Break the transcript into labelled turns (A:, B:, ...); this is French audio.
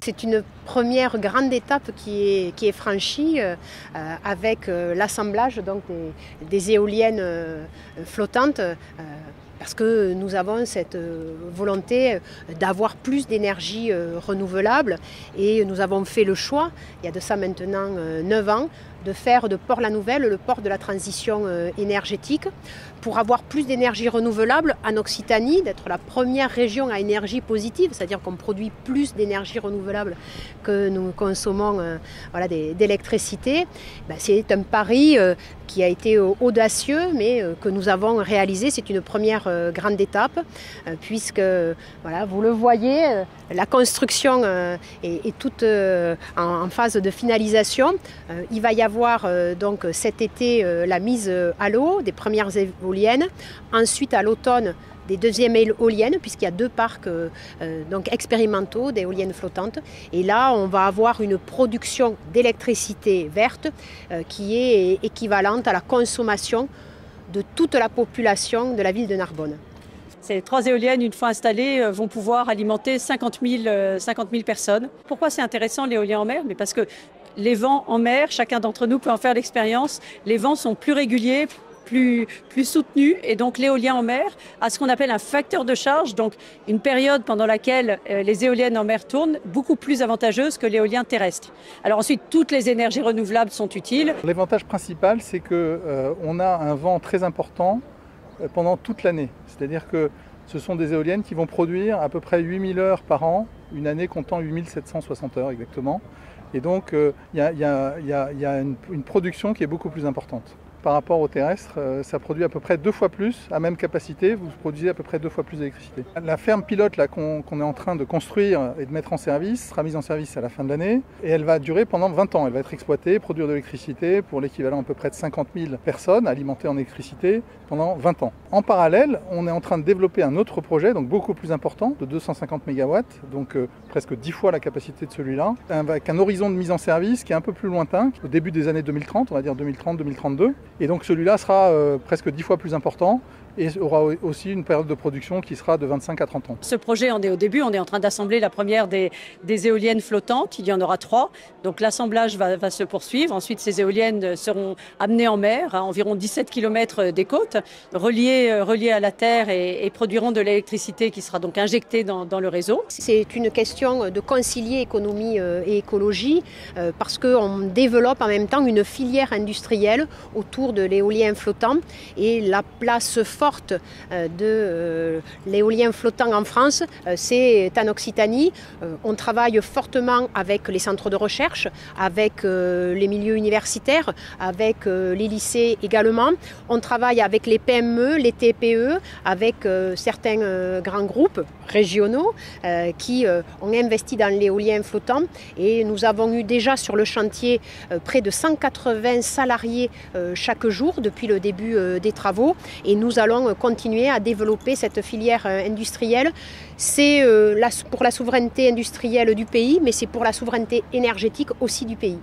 A: C'est une première grande étape qui est franchie avec l'assemblage donc, des éoliennes flottantes. Parce que nous avons cette volonté d'avoir plus d'énergie renouvelable et nous avons fait le choix, il y a de ça maintenant 9 ans, de faire de Port-la-Nouvelle le port de la transition énergétique pour avoir plus d'énergie renouvelable en Occitanie, d'être la première région à énergie positive, c'est-à-dire qu'on produit plus d'énergie renouvelable que nous consommons d'électricité. C'est un pari qui a été audacieux, mais que nous avons réalisé. C'est une première grande étape, puisque vous le voyez, la construction est toute en phase de finalisation. Il va y avoir donc cet été la mise à l'eau des premières éoliennes, ensuite à l'automne des deuxièmes éoliennes, puisqu'il y a 2 parcs donc expérimentaux d'éoliennes flottantes. Et là, on va avoir une production d'électricité verte qui est équivalente à la consommation de toute la population de la ville de Narbonne.
B: Ces 3 éoliennes, une fois installées, vont pouvoir alimenter 50 000 personnes. Pourquoi c'est intéressant l'éolien en mer? Mais parce que les vents en mer, chacun d'entre nous peut en faire l'expérience, les vents sont plus réguliers, plus soutenu, et donc l'éolien en mer a ce qu'on appelle un facteur de charge, donc une période pendant laquelle les éoliennes en mer tournent beaucoup plus avantageuse que l'éolien terrestre. Alors ensuite, toutes les énergies renouvelables sont utiles.
C: L'avantage principal, c'est qu'on a un vent très important pendant toute l'année. C'est-à-dire que ce sont des éoliennes qui vont produire à peu près 8000 heures par an, une année comptant 8760 heures exactement. Et donc il y a une production qui est beaucoup plus importante. Par rapport au terrestre, ça produit à peu près 2 fois plus, à même capacité, vous produisez à peu près 2 fois plus d'électricité. La ferme pilote qu'on est en train de construire et de mettre en service sera mise en service à la fin de l'année et elle va durer pendant 20 ans. Elle va être exploitée, produire de l'électricité pour l'équivalent à peu près de 50 000 personnes alimentées en électricité pendant 20 ans. En parallèle, on est en train de développer un autre projet, donc beaucoup plus important, de 250 MW, donc presque 10 fois la capacité de celui-là, avec un horizon de mise en service qui est un peu plus lointain, au début des années 2030, on va dire 2030-2032. Et donc celui-là sera presque 10 fois plus important et aura aussi une période de production qui sera de 25 à 30 ans.
B: Ce projet, on est au début, on est en train d'assembler la première des éoliennes flottantes. Il y en aura 3. Donc l'assemblage va se poursuivre. Ensuite, ces éoliennes seront amenées en mer, à environ 17 km des côtes, reliées à la terre et produiront de l'électricité qui sera donc injectée dans le réseau.
A: C'est une question de concilier économie et écologie parce qu'on développe en même temps une filière industrielle autour de l'éolien flottant et la place forte de l'éolien flottant en France, c'est en Occitanie. On travaille fortement avec les centres de recherche, avec les milieux universitaires, avec les lycées également. On travaille avec les PME, les TPE, avec certains grands groupes régionaux qui ont investi dans l'éolien flottant. Et nous avons eu déjà sur le chantier près de 180 salariés chaque jour depuis le début des travaux. Et nous allons continuer à développer cette filière industrielle. C'est pour la souveraineté industrielle du pays, mais c'est pour la souveraineté énergétique aussi du pays.